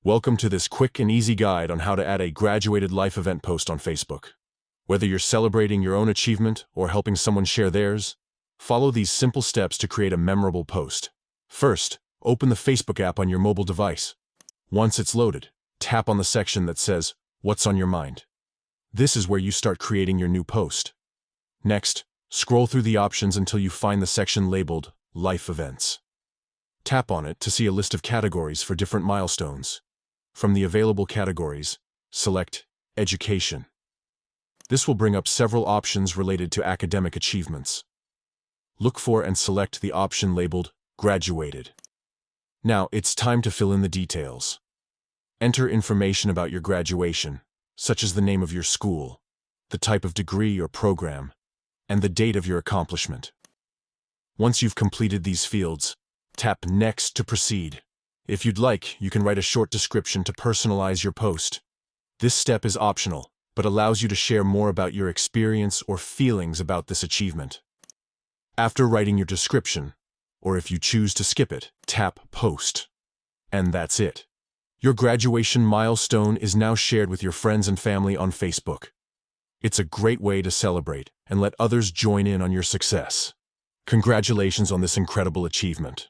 Welcome to this quick and easy guide on how to add a graduated life event post on Facebook. Whether you're celebrating your own achievement or helping someone share theirs, follow these simple steps to create a memorable post. First, open the Facebook app on your mobile device. Once it's loaded, tap on the section that says, "What's on your mind?" This is where you start creating your new post. Next, scroll through the options until you find the section labeled Life Events. Tap on it to see a list of categories for different milestones. From the available categories, select Education. This will bring up several options related to academic achievements. Look for and select the option labeled Graduated. Now it's time to fill in the details. Enter information about your graduation, such as the name of your school, the type of degree or program, and the date of your accomplishment. Once you've completed these fields, tap Next to proceed. If you'd like, you can write a short description to personalize your post. This step is optional, but allows you to share more about your experience or feelings about this achievement. After writing your description, or if you choose to skip it, tap Post. And that's it. Your graduation milestone is now shared with your friends and family on Facebook. It's a great way to celebrate and let others join in on your success. Congratulations on this incredible achievement.